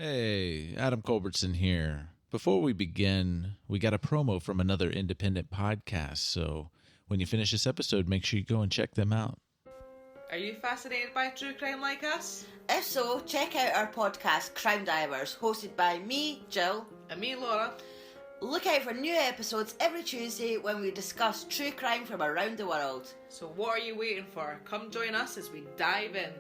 Hey, Adam Culbertson here. Before we begin, we got a promo from another independent podcast, so when you finish this episode, make sure you go and check them out. Are you fascinated by true crime like us? If so, check out our podcast, Crime Divers, hosted by me, Jill. And me, Laura. Look out for new episodes every Tuesday when we discuss true crime from around the world. So what are you waiting for? Come join us as we dive in.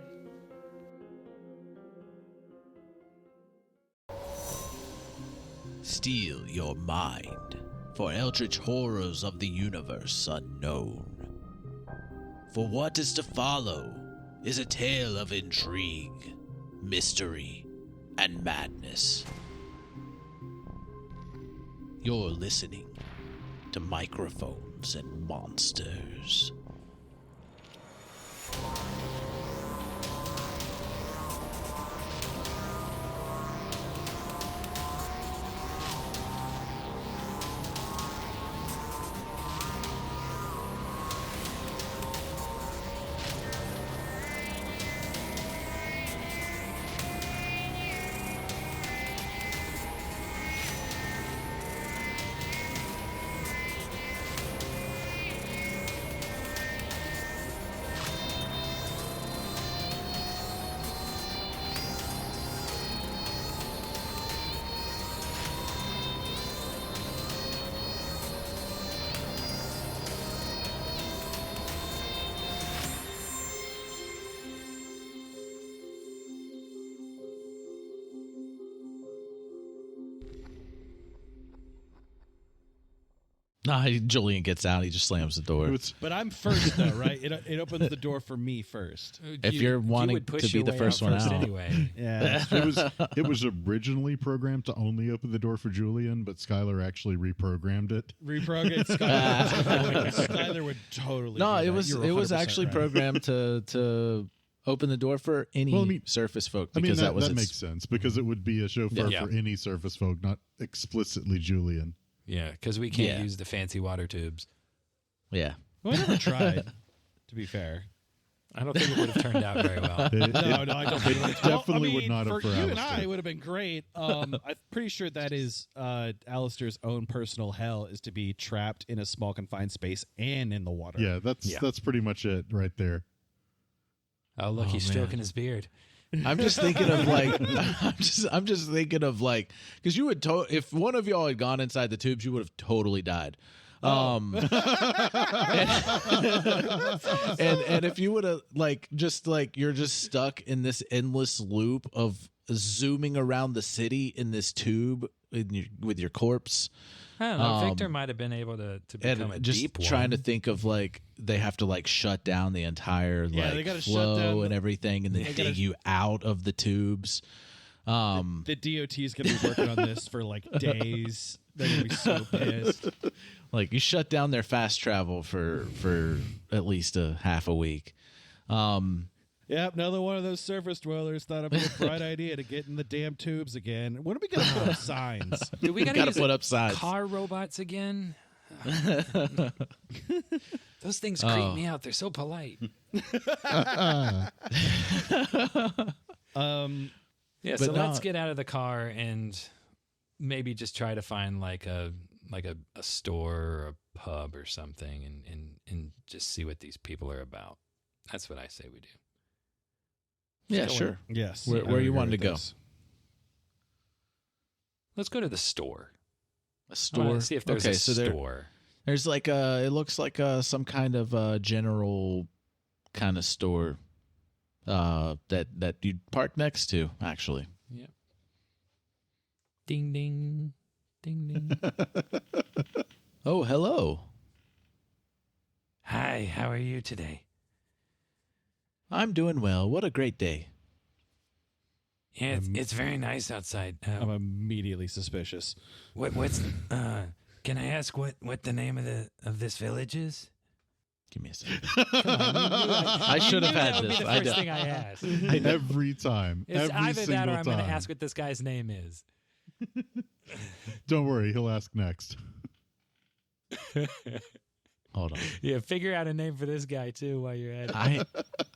Steel your mind for eldritch horrors of the universe unknown. For what is to follow is a tale of intrigue, mystery, and madness. You're listening to Microphones and Monsters. Nah, Julian gets out. He just slams the door. But I'm first, though, right? It opens the door for me first. If you're wanting to be the first one out. Anyway. Yeah. It was originally programmed to only open the door for Julian, but Skylar actually reprogrammed it. Reprogrammed Skylar. Skylar would totally. No, do it that. was actually right. programmed to open the door for any surface folk, because that makes sense, because it would be a chauffeur for any surface folk, not explicitly Julian. Yeah, because we can't use the fancy water tubes. Yeah. Well, I never tried, to be fair. I don't think it would have turned out very well. No, I don't think it definitely would not have for for you and Aleister. I, it would have been great. I'm pretty sure that is Aleister's own personal hell, is to be trapped in a small confined space and in the water. Yeah, that's pretty much it right there. Oh, look, he's stroking his beard. I'm just thinking of like, I'm just thinking of like, because you would if one of y'all had gone inside the tubes, you would have totally died. And if you would have you're just stuck in this endless loop of zooming around the city in this tube with your corpse. I don't know. Victor might have been able to become a just deep one. trying to think of like they have to like shut down the entire they gotta shut flow down and everything, and then dig you out of the tubes. The DOT is going to be working on this for like days. They're going to be so pissed. Like you shut down their fast travel for at least a half a week. Yep, another one of those surface dwellers thought it'd be a bright idea to get in the damn tubes again. When are we going to put up signs? Do we gotta put up signs. Car robots again? Those things creep me out. They're so polite. So let's get out of the car and maybe just try to find like a store or a pub or something and just see what these people are about. That's what I say we do. Yeah, sure. Yes. Where you wanted to go? Let's go to the store. A store? See if there's a store. There's like it looks like some kind of general kind of store that you'd park next to, actually. Yeah. Ding, ding. Ding, ding. Oh, hello. Hi, how are you today? I'm doing well. What a great day. Yeah, it's very nice outside. I'm immediately suspicious. What's can I ask what the name of this village is? Give me a second. I should have had this. That would be the first thing I asked. Every time. It's every either that or I'm going to time. ask what this guy's name is. Don't worry, he'll ask next. Hold on. Yeah, figure out a name for this guy too while you're at it.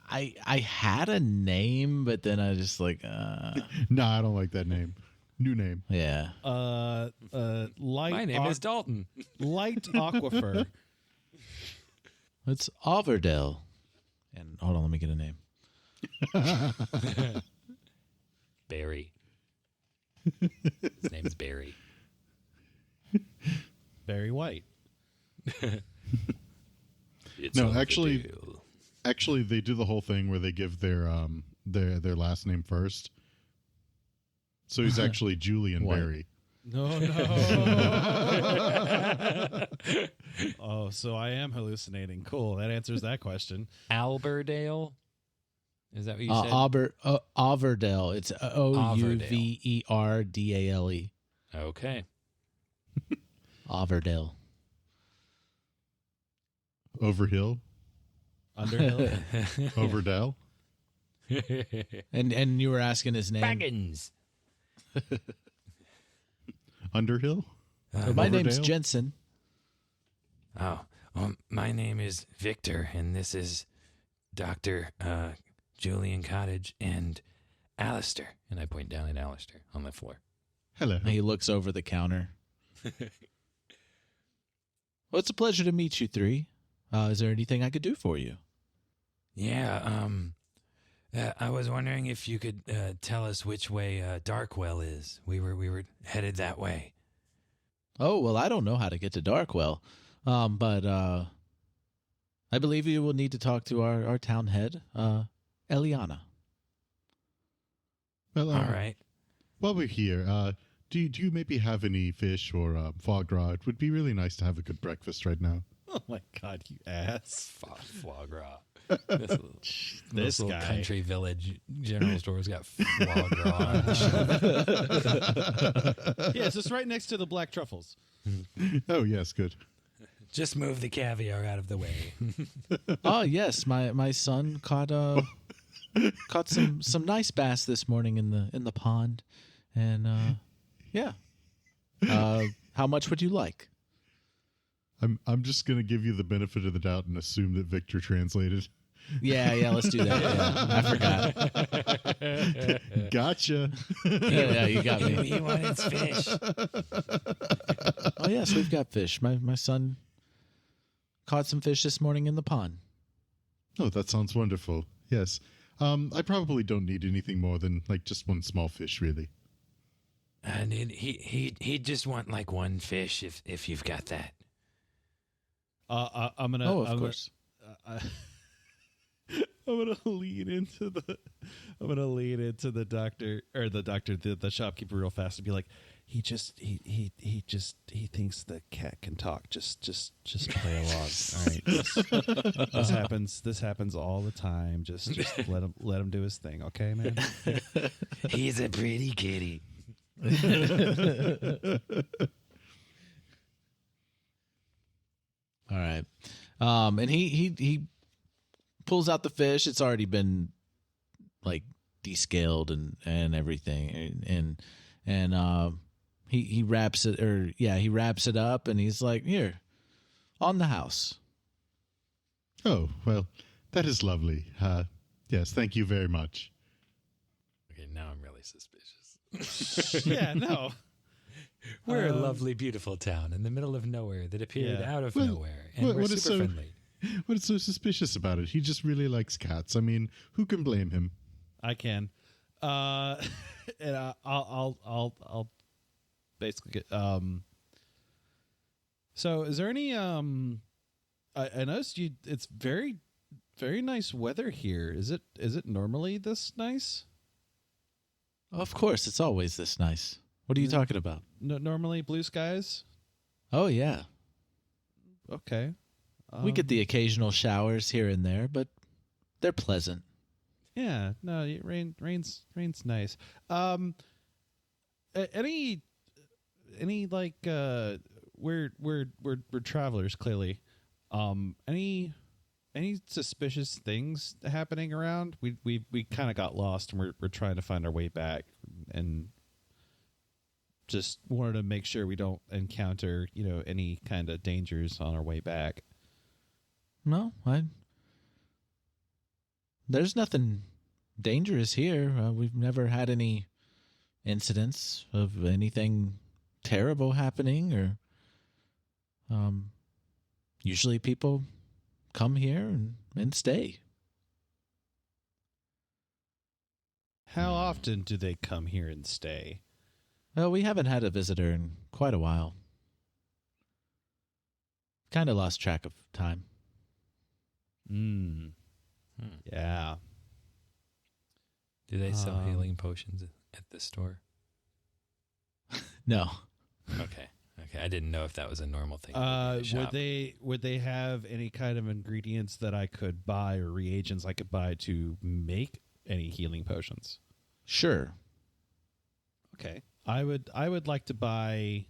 I had a name, but then I just like No, I don't like that name. New name. yeah. Light. My name is Dalton. Light Aquifer. It's Overdale. And hold on, let me get a name. Barry. His name's Barry. Barry White. It's No, Overdale. actually, they do the whole thing where they give their last name first. So he's actually Julian What? Barry. No. Oh, so I am hallucinating. Cool. That answers that question. Alberdale. Is that what you said? Overdale. It's Ouverdale. Okay. Overdale. Overhill, Underhill. Overdale. And you were asking his name. Baggins. Underhill. My name's Overdale? Jensen. Oh, well, my name is Victor, and this is Dr. Julian Cottage and Aleister. And I point down at Aleister on the floor. Hello. He looks over the counter. Well, it's a pleasure to meet you three. Is there anything I could do for you? Yeah, I was wondering if you could tell us which way Darkwell is. We were headed that way. Oh, well, I don't know how to get to Darkwell. But I believe you will need to talk to our town head, Eliana. Well, All right. while we're here, do you maybe have any fish or foie gras? It would be really nice to have a good breakfast right now. Oh my God, you ass! Foie gras. This little guy. country village general store's got foie gras. Yeah, it's just right next to the black truffles. Oh yes, good. Just move the caviar out of the way. Oh yes, my son caught some nice bass this morning in the pond, and yeah. How much would you like? I'm just gonna give you the benefit of the doubt and assume that Victor translated. Yeah, let's do that. Yeah, I forgot. Gotcha. Yeah, you got me. He wanted fish. Oh yes, we've got fish. My son caught some fish this morning in the pond. Oh, that sounds wonderful. Yes. I probably don't need anything more than like just one small fish, really. And he just want like one fish if you've got that. I'm gonna. Oh, of course. I'm gonna lean into the doctor or the shopkeeper real fast and be like, he thinks the cat can talk. Just play along. All right. This happens all the time. Just let him do his thing, okay, man? He's a pretty kitty. All right. And he pulls out the fish. It's already been like descaled and everything. And he wraps it up and he's like, "Here, on the house." Oh, well, that is lovely. Yes, thank you very much. Okay, now I'm really suspicious. Yeah, no. We're a lovely, beautiful town in the middle of nowhere that appeared Yeah. out of Well, nowhere, and we're what is super so- friendly. What is so suspicious about it? He just really likes cats. I mean, who can blame him? I can. And I'll basically get. So, is there any? I noticed you. It's very, very nice weather here. Is it normally this nice? Of course, it's always this nice. What are you talking about? No, normally blue skies. Oh yeah, Okay. we get the occasional showers here and there, but they're pleasant. Yeah. No, rain's nice. Any like we're travelers clearly. Any suspicious things happening around? We kind of got lost and we're trying to find our way back and just wanted to make sure we don't encounter, any kind of dangers on our way back. No, there's nothing dangerous here. We've never had any incidents of anything terrible happening, or usually people come here and stay. How often do they come here and stay? Well, we haven't had a visitor in quite a while. Kind of lost track of time. Yeah. Do they sell healing potions at the store? No. Okay. I didn't know if that was a normal thing. Would they have any kind of ingredients that I could buy or reagents I could buy to make any healing potions? Sure. Okay. I would like to buy.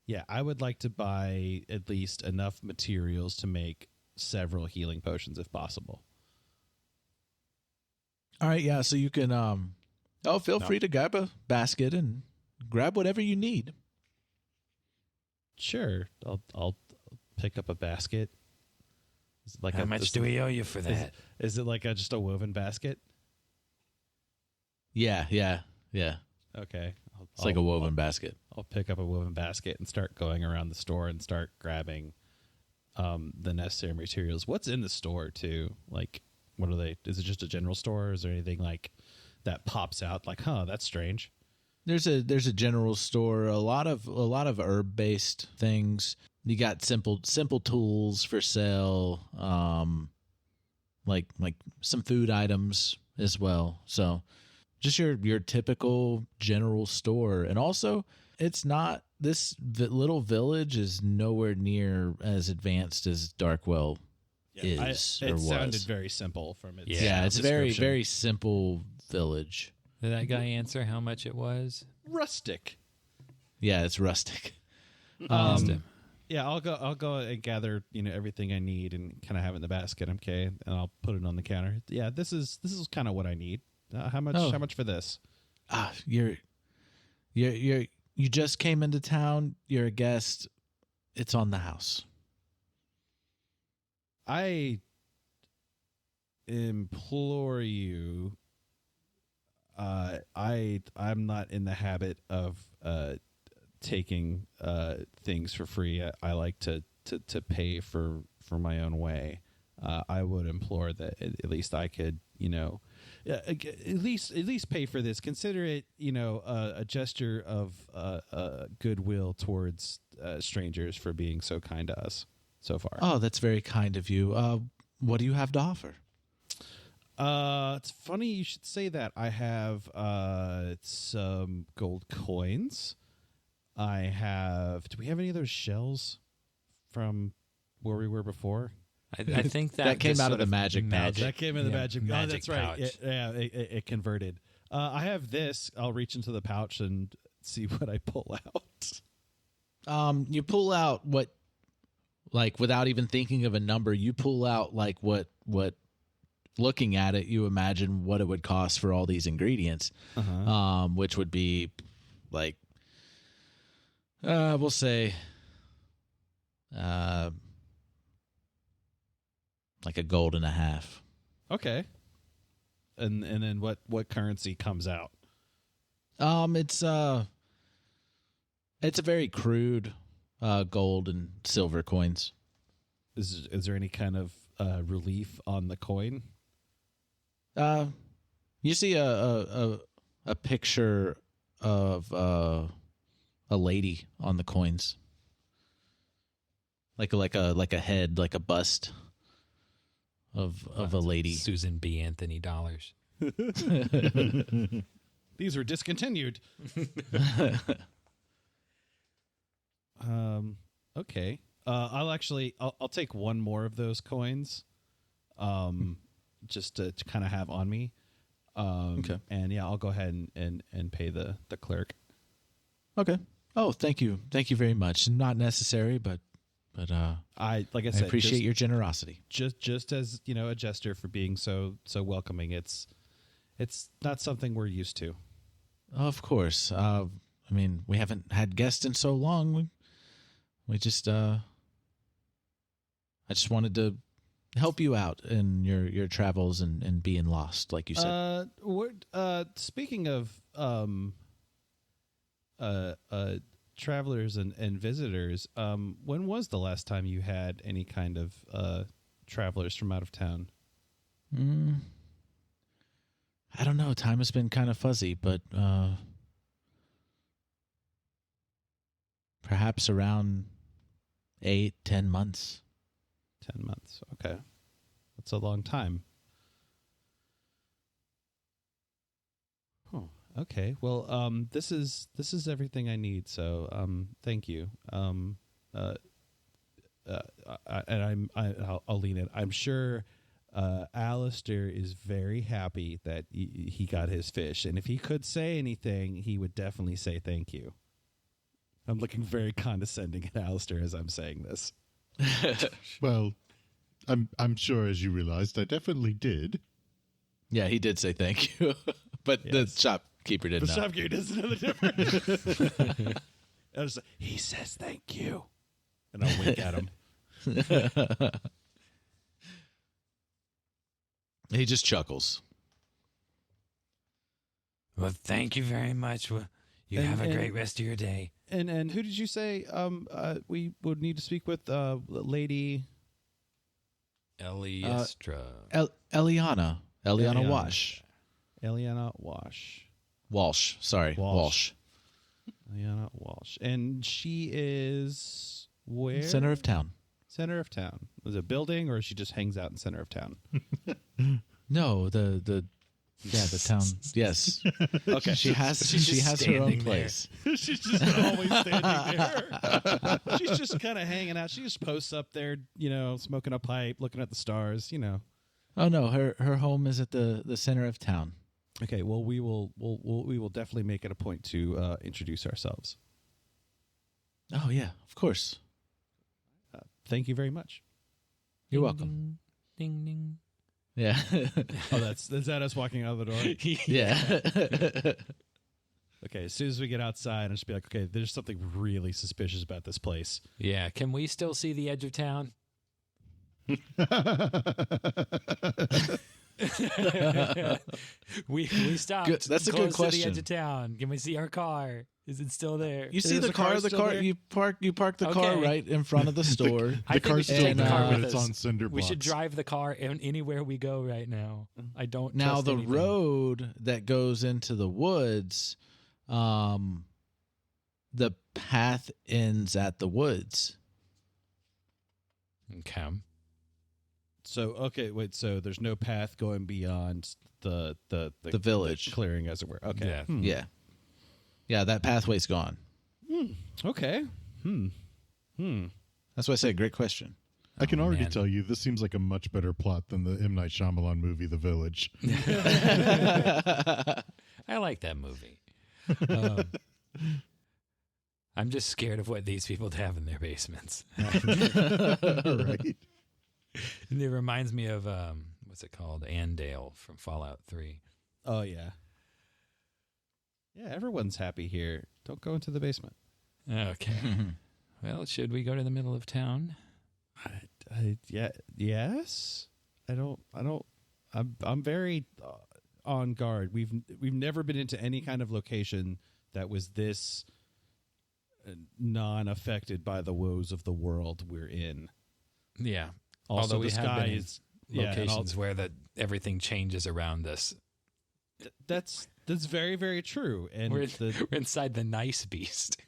Yeah, I would like to buy at least enough materials to make several healing potions if possible. All right, yeah, so you can feel free to grab a basket and grab whatever you need. Sure. I'll pick up a basket. Is it like How much do we owe you for that? Is it like just a woven basket? Yeah. Okay. It's like a woven basket. I'll pick up a woven basket and start going around the store and start grabbing the necessary materials. What's in the store too? Like, what are they? Is it just a general store? Or is there anything like that pops out? Like, that's strange. There's a general store. A lot of herb based things. You got simple tools for sale. Like some food items as well. So just your typical general store. And also, it's not, this little village is nowhere near as advanced as Darkwell is. It sounded very simple from its Yeah, it's a very, very simple village. Did that guy answer how much it was? rustic. Yeah, it's rustic. Yeah, I'll go and gather, everything I need and kind of have it in the basket, okay? And I'll put it on the counter. Yeah, this is kind of what I need. How much for this? You just came into town. You're a guest. It's on the house. I implore you. I'm not in the habit of taking things for free. I like to pay for my own way. I would implore that at least I could, at least pay for this. Consider it, a gesture of goodwill towards strangers for being so kind to us so far. Oh, that's very kind of you. What do you have to offer? It's funny you should say that. I have some gold coins. I have. Do we have any of those shells from where we were before? I think that came out of the magic pouch. That came in the magic. Oh, that's right. pouch. It converted. I have this. I'll reach into the pouch and see what I pull out. You pull out what, like, without even thinking of a number, you pull out like what. Looking at it, you imagine what it would cost for all these ingredients, which would be like, we'll say, like $1.50 gold. Okay. And then what currency comes out? It's a very crude gold and silver coins. Is there any kind of relief on the coin? You see a picture of a lady on the coins, like a head, like a bust of a lady. Susan B. Anthony dollars. These are discontinued. Okay. I'll take one more of those coins. Just to kind of have on me. Okay. And yeah, I'll go ahead and pay the clerk. Okay. Oh, thank you. Thank you very much. Not necessary, but I said, I appreciate your generosity. Just as, a gesture for being so welcoming. It's not something we're used to. Of course. I mean, we haven't had guests in so long. We just I I just wanted to help you out in your travels and being lost, like you said. Speaking of travelers and visitors, when was the last time you had any kind of travelers from out of town? I don't know. Time has been kind of fuzzy, but perhaps around 8-10 months. 10 months. Okay. That's a long time. Oh, okay. Well, this is everything I need. So, thank you. And I'll lean in. I'm sure Aleister is very happy that he got his fish, and if he could say anything, he would definitely say thank you. I'm looking very condescending at Aleister as I'm saying this. Well, I'm sure, as you realized, I definitely did. Yeah, he did say thank you, but the shopkeeper didn't know. The shopkeeper doesn't know the difference. He says thank you, and I'll wink at him. He just chuckles. Well, thank you very much. Well, you have a great rest of your day. And who did you say we would need to speak with? Lady Aleister. Eliana Wash. Eliana Wash. Walsh. Sorry, Walsh. Eliana Walsh. And she is where? Center of town. Center of town. Was it a building, or she just hangs out in center of town? No, the town. Yes. Okay. She has her own place. She's just always standing there. She's just kind of hanging out. She just posts up there, smoking a pipe, looking at the stars, Oh no, her home is at the center of town. Okay, well we will definitely make it a point to introduce ourselves. Oh yeah, of course. Thank you very much. You're welcome. Ding ding. Yeah. Oh, is that us walking out of the door? Yeah. Okay, as soon as we get outside, I'll just be like, okay, there's something really suspicious about this place. Yeah, can we still see the edge of town? we stopped. Good. That's a good close to the question. edge of town. Can we see our car? Is it still there? You see Is the car? still there? You park the car Okay. right in front of the store. I think we car's should still take the there, car but with it's us. on cinder We blocks. should drive the car anywhere we go right now. I don't Now trust the anything. road that goes into the woods, the path ends at the woods. Okay. So so there's no path going beyond the village. the clearing, as it were. Okay. Yeah. Yeah. Yeah, that pathway's gone. Okay. That's why I said great question. I can already man. tell you this seems like a much better plot than the M. Night Shyamalan movie, The Village. I like that movie. I'm just scared of what these people have in their basements. Right. It reminds me of what's it called? Andale from Fallout 3. Oh yeah. Yeah, everyone's happy here. Don't go into the basement. Okay. Well, should we go to the middle of town? Yes. I'm very on guard. We've never been into any kind of location that was this non-affected by the woes of the world we're in. Yeah. Also, Although we the have sky been in is locations where everything changes around us. That's very, very true. And We're the inside the nice beast.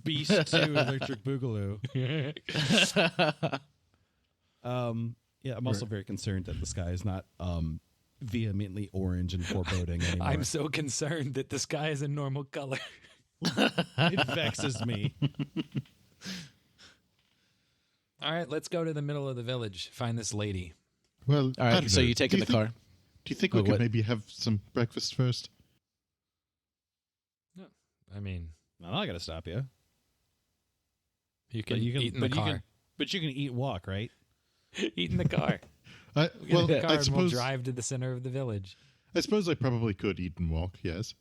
Beast 2 Electric Boogaloo. Yeah, I'm also very concerned that the sky is not vehemently orange and foreboding anymore. I'm so concerned that the sky is a normal color. It vexes me. All right, let's go to the middle of the village. Find this lady. Well, All I right, don't so know. you taking the car? Do you think we Oh, could what? maybe have some breakfast first? No, I mean, I'm not gonna stop you. you can, You can eat in the car. But you can eat and walk, right? Eat in the car. Well, Get in the car I and we'll suppose drive to the center of the village. I probably could eat and walk. Yes.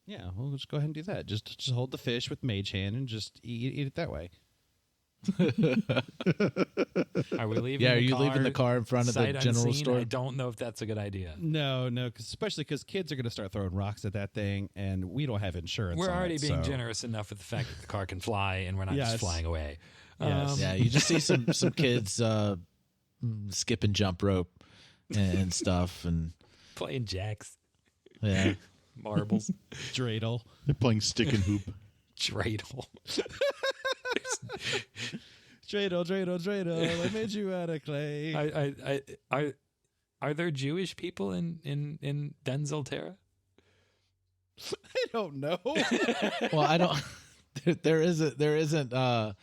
Yeah, we'll just go ahead and do that. Just hold the fish with mage hand and just eat it that way. Are we leaving? Yeah, are the you car leaving the car in front of the sight general unseen? store? I don't know if that's a good idea. No, especially because kids are going to start throwing rocks at that thing, and we don't have insurance. We're on already it, being so- generous enough with the fact that the car can fly, and we're not Yes. just flying away. Yes. Yeah, you just see some kids skip and jump rope and stuff, and Playing jacks, yeah. marbles, Dreidel. They're playing stick and hoop. dreidel. Dreidel, I made you out of clay. Are there Jewish people in Denzel Terra? I don't know. Well, I don't. There isn't. There is now.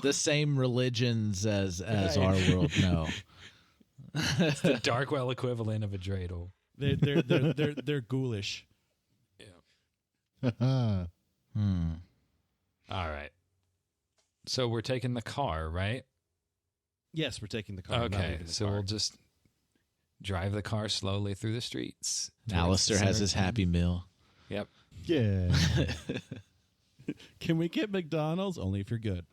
The same religions as our world. No. It's the Darkwell equivalent of a dreidel. They're ghoulish. All right. So we're taking the car, right? Yes, we're taking the car. Okay, so we'll just drive the car slowly through the streets. Aleister has his Happy Meal. Yep. Yeah. Can we get McDonald's? Only if you're good.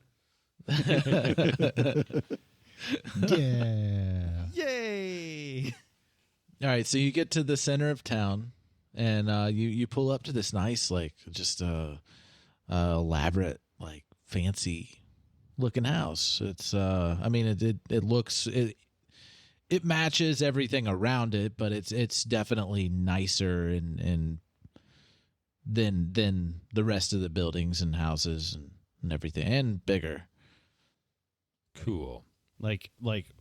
Yeah. Yay! All right, so you get to the center of town, and you pull up to this nice, like, just elaborate, like, fancy looking house. It's I mean, it looks it matches everything around it, but it's definitely nicer and than the rest of the buildings and houses and everything, and bigger. Cool. Like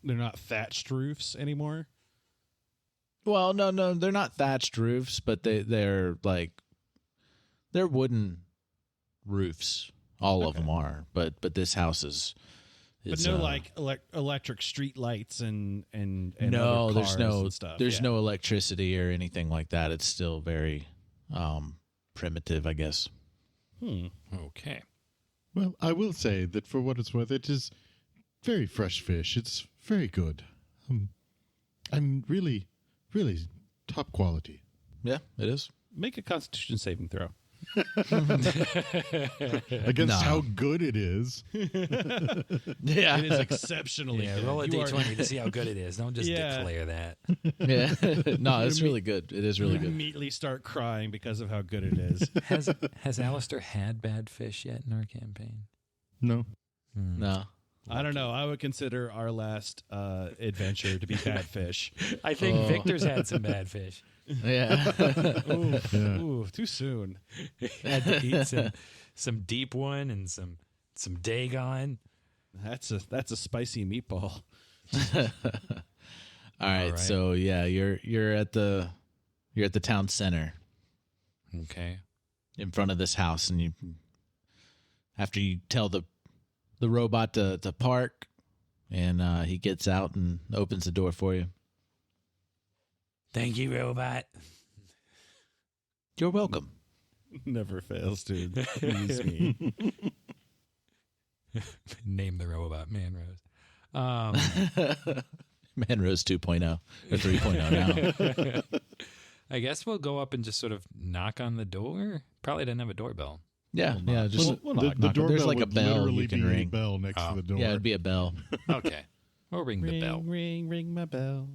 they're not thatched roofs anymore. Well, no, they're not thatched roofs, but they're wooden roofs. All of them are, but this house is But no, like electric street lights and no, other there's cars no and stuff. there's no electricity or anything like that. It's still very primitive, I guess. Okay. Well, I will say that for what it's worth, it is very fresh fish. It's very good. I'm really, really top quality. Yeah, it is. Make a Constitution saving throw. Against how good it is. Yeah, It is exceptionally Yeah, good. roll a You are- d20 to see how good it is. Don't just Yeah. declare that. yeah. No, it's really good. It is really you good. immediately start crying because of how good it is. Has Aleister had bad fish yet in our campaign? No. No, I don't know. I would consider our last adventure to be bad fish. I think Victor's had some bad fish. yeah. Ooh, too soon. Had to eat some deep one and some Dagon. That's a spicy meatball. All right, so yeah, you're at the town center Okay. in front of this house, and after you tell the robot to park, and he gets out and opens the door for you. Thank you, robot. You're welcome. Never fails to please me. Name the robot Man Rose. Manrose 2.0 or 3.0 now. I guess we'll go up and just sort of knock on the door. Probably doesn't have a doorbell. Yeah, yeah. Just We'll the knock on- doorbell there's like a would bell literally you can be a ring. bell next to the door. Yeah, it'd be a bell. Okay. We'll ring the bell. Ring my bell.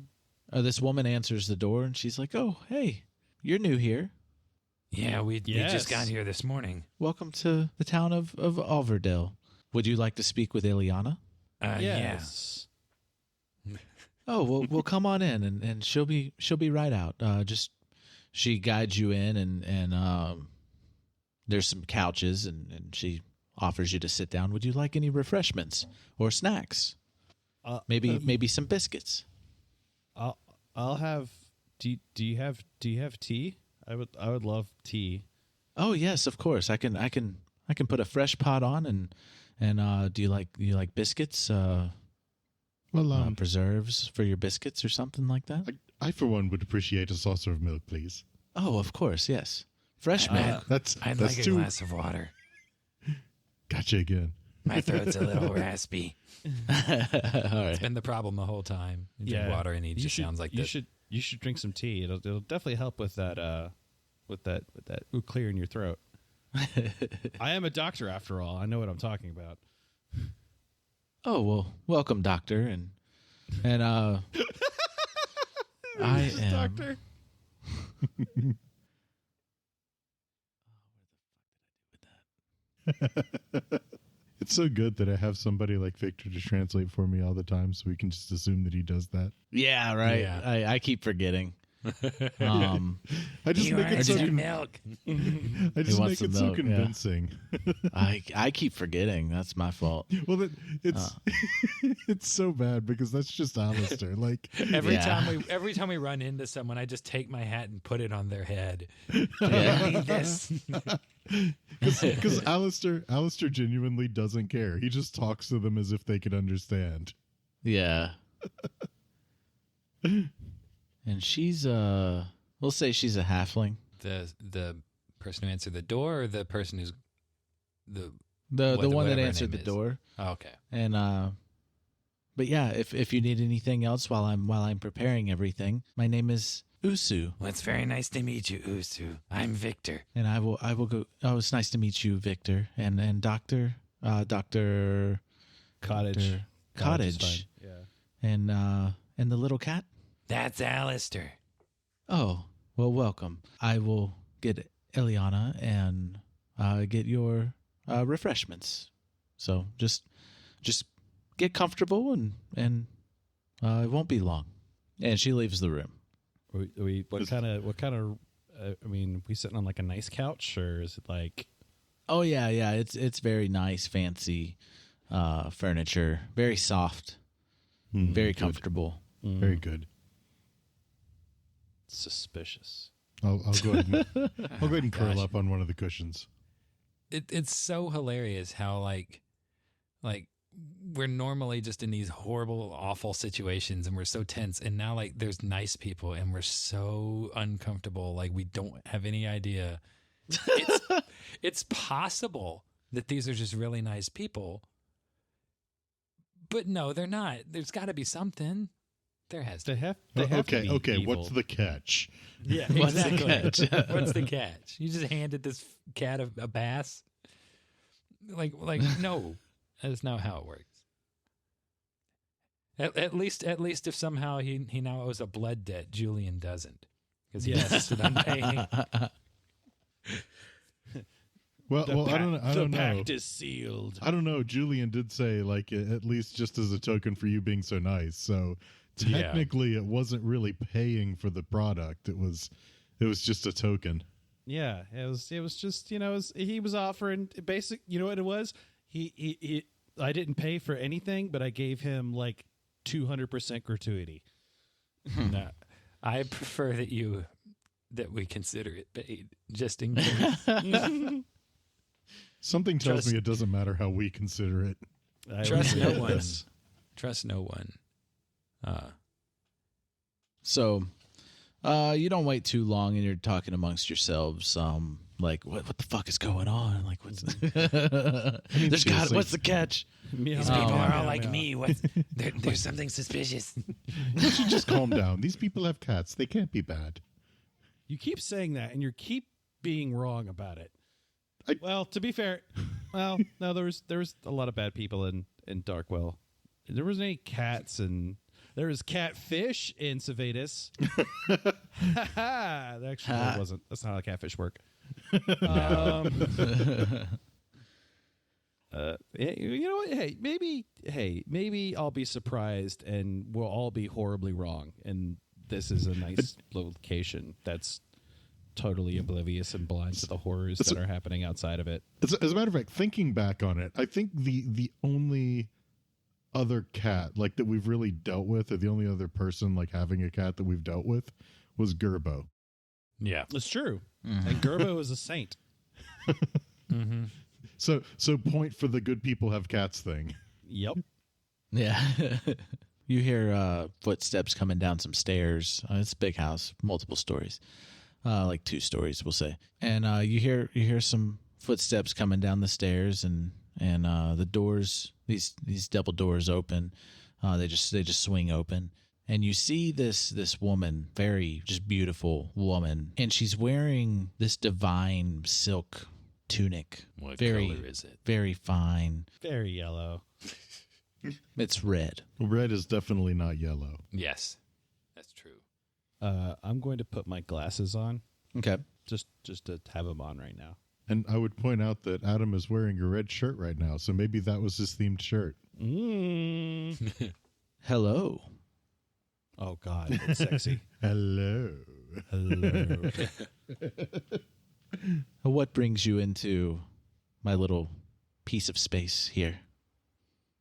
This woman answers the door, and she's like, "Oh, hey, you're new here. Yeah, we Yes. just got here this morning. Welcome to the town of Alverdale. Would you like to speak with Ileana?" Yes. Oh, well, we'll come on in, and she'll be right out. Just she guides you in, and there's some couches, and she offers you to sit down. Would you like any refreshments or snacks? Maybe some biscuits. I'll have. Do you have tea? I would love tea. Oh yes, of course. I can put a fresh pot on, and do you like biscuits? Preserves for your biscuits or something like that? I for one would appreciate a saucer of milk, please. Oh, of course, yes. Fresh milk. I'd that's like a too. glass of water. Gotcha again. My throat's a little raspy. All right. It's been the problem the whole time. You drink water and it just sounds like this. You should drink some tea. It'll definitely help with that clearing your throat. I am a doctor after all. I know what I'm talking about. Oh, well, welcome, doctor. And I am... Doctor. It's so good that I have somebody like Victor to translate for me all the time, so we can just assume that he does that. Yeah, right. Yeah. I keep forgetting. I just make it so milk. I just make it so convincing. I keep forgetting. That's my fault. Well, it's it's so bad because that's just Aleister. Like Every time we run into someone, I just take my hat and put it on their head. Yeah. Read this. Because Aleister genuinely doesn't care. He just talks to them as if they could understand. Yeah. And she's we'll say she's a halfling. The person who answered the door, or the person who's the one that answered the door. Oh, okay. And but yeah, if you need anything else while I'm preparing everything, my name is Usu. Well, it's very nice to meet you, Usu. I'm Victor. And I will go. Oh, it's nice to meet you, Victor. And Doctor Cottage. Cottage. Yeah. And the little cat. That's Aleister. Oh, well, welcome. I will get Eliana and get your refreshments. So just get comfortable and it won't be long. And she leaves the room. What kind of? I mean, we sitting on like a nice couch, or is it like? Oh yeah. It's very nice, fancy furniture. Very soft. Very comfortable. Very good. Suspicious. I'll go ahead and curl up on one of the cushions. It's so hilarious how like we're normally just in these horrible, awful situations and we're so tense, and now like there's nice people and we're so uncomfortable, like we don't have any idea. It's possible that these are just really nice people, but no, they're not. There's got to be something. There has to. They have to be okay. evil. What's the catch? Yeah, What's the exactly. catch? What's the catch? You just handed this cat a bass? Like no, that's not how it works. At least if somehow he now owes a blood debt, Julian doesn't, because he insisted on paying. Well, I don't know. The pact is sealed. I don't know. Julian did say, like, at least just as a token for you being so nice. So technically, it wasn't really paying for the product. It was just a token. Yeah, it was just, he was offering basic. You know what it was? He I didn't pay for anything, but I gave him like 200% gratuity. No, I prefer that we consider it paid, just in case. Something tells me it doesn't matter how we consider it. Trust no one. Trust no one. So, you don't wait too long, and you're talking amongst yourselves. Like, what the fuck is going on? Like, what's what's the catch? These people are all like me. There's something suspicious. You should just calm down. These people have cats. They can't be bad. You keep saying that, and you keep being wrong about it. Well, to be fair, no, there was a lot of bad people in Darkwell. There wasn't any cats, and there was catfish in Civitas. Actually, no, it wasn't. That's not how catfish work. You know what? Hey, maybe I'll be surprised, and we'll all be horribly wrong. And this is a nice location that's totally oblivious and blind to the horrors that are happening outside of it. As a matter of fact, thinking back on it, I think the only other cat like that we've really dealt with, or the only other person like having a cat that we've dealt with, was Gerbo. Yeah, it's true. And Gerbo is a saint. Mm-hmm. So point for the good people have cats thing. Yep. Yeah. You hear footsteps coming down some stairs. It's a big house, multiple stories. Like 2 stories, we'll say. And you hear some footsteps coming down the stairs, and the doors, these double doors open. They just swing open, and you see this woman, very just beautiful woman, and she's wearing this divine silk tunic. What very, color is it? Very fine. Very yellow. It's red. Red is definitely not yellow. Yes, that's true. I'm going to put my glasses on Okay. just to have them on right now. And I would point out that Adam is wearing a red shirt right now, so maybe that was his themed shirt. Hello. Oh God, it's sexy. Hello. Hello. What brings you into my little piece of space here?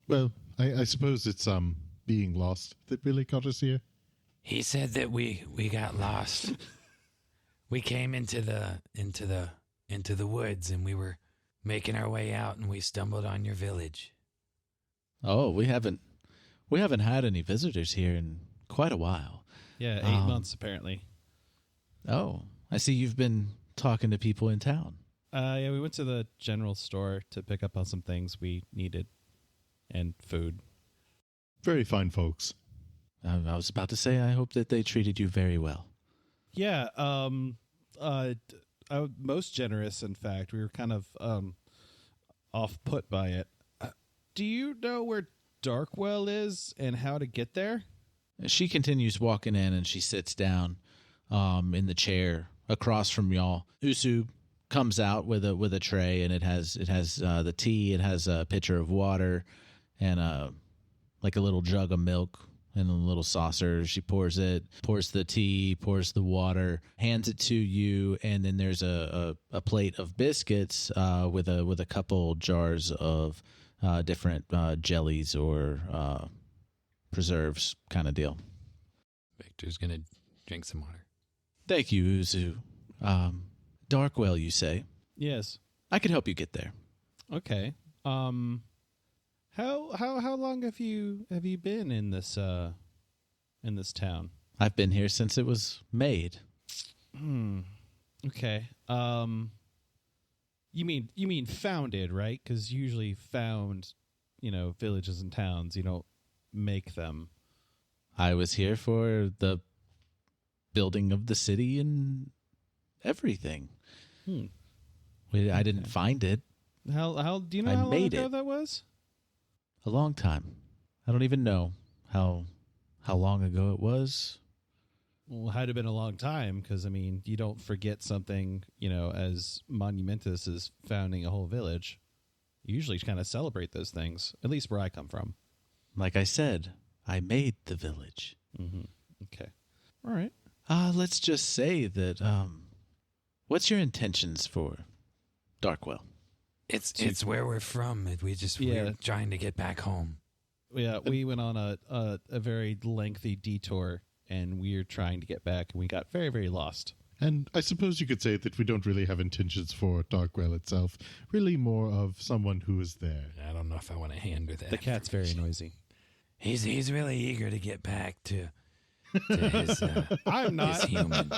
Well, I suppose it's being lost that really got us here. He said that we got lost. We came into the woods and we were making our way out and we stumbled on your village. Oh, we haven't had any visitors here in quite a while. Yeah, 8 months apparently. Oh, I see you've been talking to people in town. Yeah, we went to the general store to pick up on some things we needed and food. Very fine folks. I was about to say, I hope that they treated you very well. Yeah, most generous. In fact, we were kind of off put by it. Do you know where Darkwell is and how to get there? She continues walking in and she sits down in the chair across from y'all. Usu comes out with a tray and it has the tea. It has a pitcher of water and like a little jug of milk in a little saucer. She pours the tea, pours the water, hands it to you, and then there's a plate of biscuits with a couple jars of different jellies or preserves kind of deal. Victor's gonna drink some water. Thank you, Uzu. Darkwell, you say? Yes. I could help you get there. Okay. How long have you been in this town? I've been here since it was made. Okay. You mean founded, right? Because usually found, villages and towns, you don't make them. I was here for the building of the city and everything. I didn't find it. How do you know I how long made ago it. that was? A long time. I don't even know how long ago it was. Well, it had to have been a long time because, you don't forget something, as monumentous as founding a whole village. You usually kind of celebrate those things, at least where I come from. Like I said, I made the village. Mm-hmm. Okay. All right. Let's just say that, what's your intentions for Darkwell? It's where we're from. We're trying to get back home. Yeah, we went on a very lengthy detour, and we're trying to get back, and we got very, very lost. And I suppose you could say that we don't really have intentions for Darkwell itself. Really more of someone who is there. I don't know if I want to hand with that. The cat's very noisy. He's really eager to get back to his. I'm not. His human.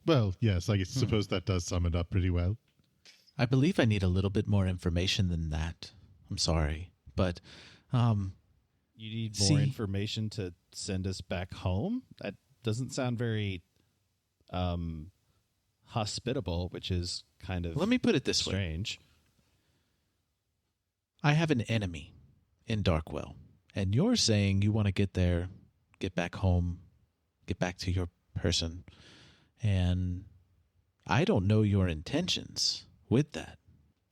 Well, yes, I suppose that does sum it up pretty well. I believe I need a little bit more information than that. I'm sorry, but you need more information to send us back home? That doesn't sound very hospitable, which is kind of let me put it this way. Strange. I have an enemy in Darkwell, and you're saying you want to get there, get back home, get back to your person, and I don't know your intentions with that.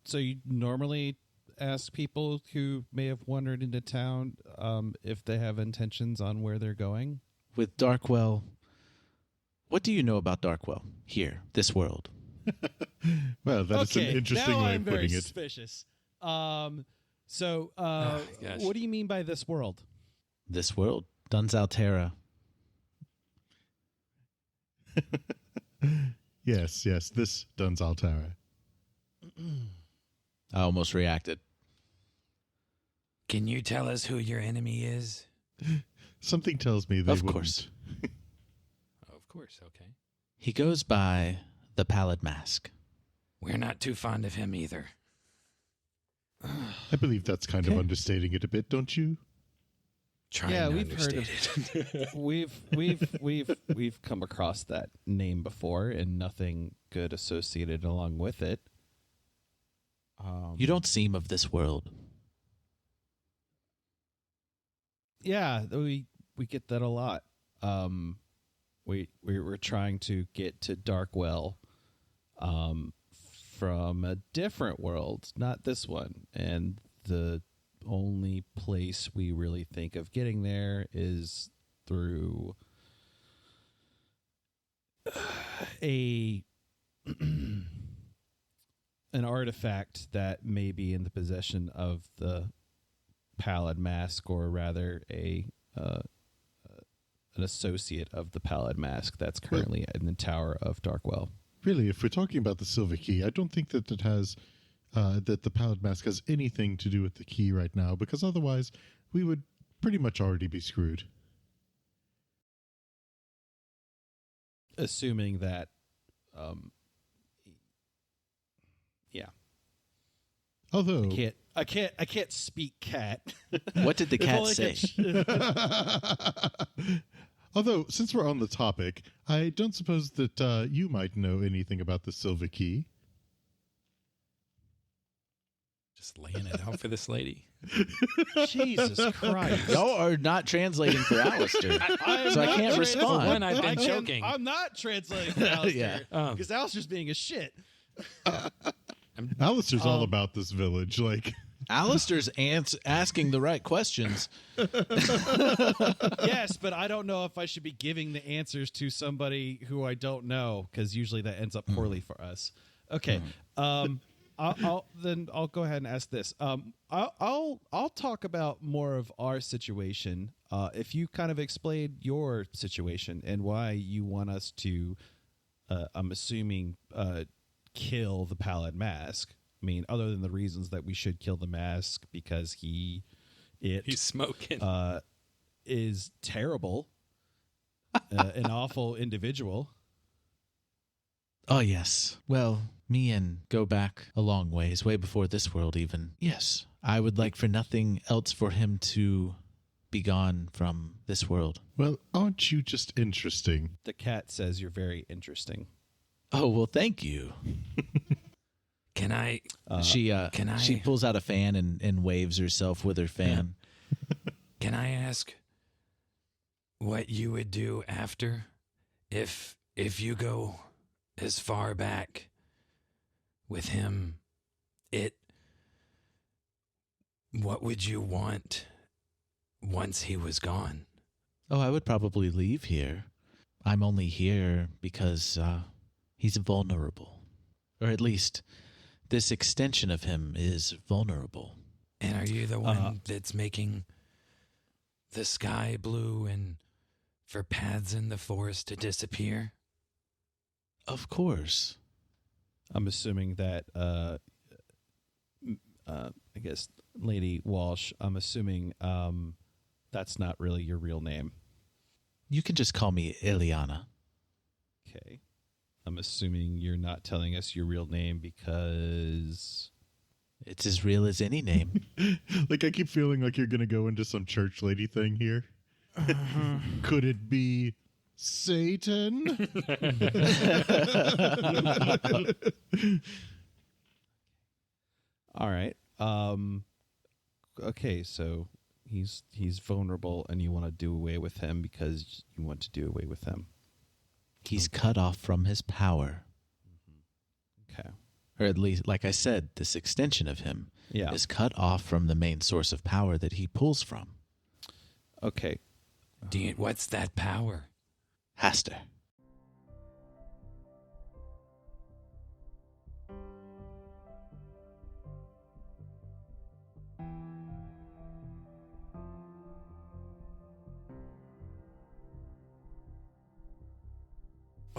So you normally ask people who may have wandered into town if they have intentions on where they're going? With Darkwell, what do you know about Darkwell here, this world? Well, that's an interesting now way I'm of putting very it. Suspicious. What do you mean by this world? This world, Dunsaltera. Yes, this Dunsaltera. I almost reacted. Can you tell us who your enemy is? Something tells me they Of wouldn't. course. Of course, okay. He goes by the Pallid Mask. We're not too fond of him either. I believe that's kind of understating it a bit, don't you? We've heard of we've come across that name before, and nothing good associated along with it. You don't seem of this world. Yeah, we get that a lot. We're trying to get to Darkwell from a different world, not this one. And the only place we really think of getting there is through an artifact that may be in the possession of the Pallid Mask, or rather an associate of the Pallid Mask that's currently in the Tower of Darkwell. Really, if we're talking about the Silver Key, I don't think that it has that the Pallid Mask has anything to do with the key right now, because otherwise we would pretty much already be screwed. Assuming that, yeah. Although I can't speak cat. What did the If cat only I say? Although, since we're on the topic, I don't suppose that you might know anything about the Silver Key. Just laying it out for this lady. Jesus Christ. Y'all are not translating for Aleister, so I can't respond. One, I've been joking. I'm not translating for Aleister. Yeah. Because Aleister's being a shit. Aleister's all about this village. Like, Aleister's asking the right questions. Yes, but I don't know if I should be giving the answers to somebody who I don't know, because usually that ends up poorly for us. Okay. I'll go ahead and ask this. I'll talk about more of our situation. If you kind of explain your situation and why you want us to, I'm assuming, kill the Pallid Mask. I mean, other than the reasons that we should kill the mask because he's smoking. Is terrible, an awful individual. Oh, yes. Well, me and go back a long ways, way before this world even. Yes, I would like for nothing else for him to be gone from this world. well, aren't you just interesting? The cat says you're very interesting. Oh, well, thank you. Can I? She can she I- pulls out a fan and waves herself with her fan. Can I ask what you would do after if you go as far back with him? What would you want once he was gone? Oh, I would probably leave here. I'm only here because he's vulnerable. Or at least this extension of him is vulnerable. And are you the one that's making the sky blue and for paths in the forest to disappear? Of course. I'm assuming that, I guess, Lady Walsh, I'm assuming that's not really your real name. You can just call me Ileana. Okay. I'm assuming you're not telling us your real name because... It's as real as any name. Like, I keep feeling like you're going to go into some church lady thing here. Could it be Satan? All right. Okay, so he's vulnerable and you want to do away with him because you want to do away with him. He's cut off from his power. Okay. Or at least, like I said, this extension of him is cut off from the main source of power that he pulls from. Okay. What's that power? Aleister.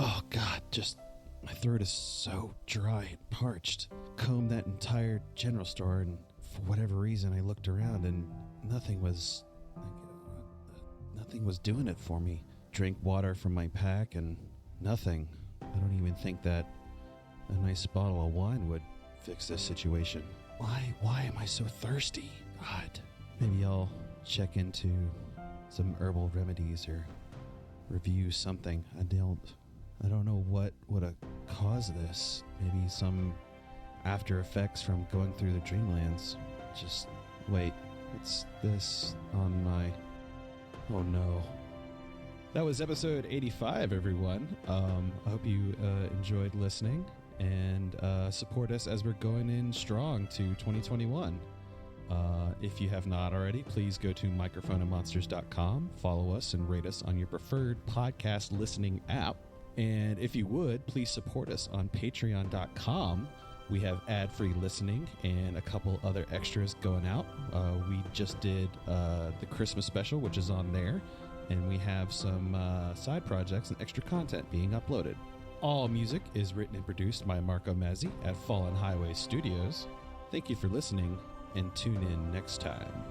Oh, God, my throat is so dry and parched. Combed that entire general store, and for whatever reason, I looked around and nothing was doing it for me. Drank water from my pack and nothing. I don't even think that a nice bottle of wine would fix this situation. Why am I so thirsty? God. Maybe I'll check into some herbal remedies or review something. I don't know what would have caused this. Maybe some after effects from going through the Dreamlands. Just wait, it's this on my... Oh no. That was episode 85, everyone. I hope you enjoyed listening and support us as we're going in strong to 2021. If you have not already, please go to microphoneandmonsters.com, follow us, and rate us on your preferred podcast listening app. And if you would, please support us on patreon.com. We have ad-free listening and a couple other extras going out. We just did the Christmas special, which is on there. And we have some side projects and extra content being uploaded. All music is written and produced by Marco Mazzei at Fallen Highway Studios. Thank you for listening, and tune in next time.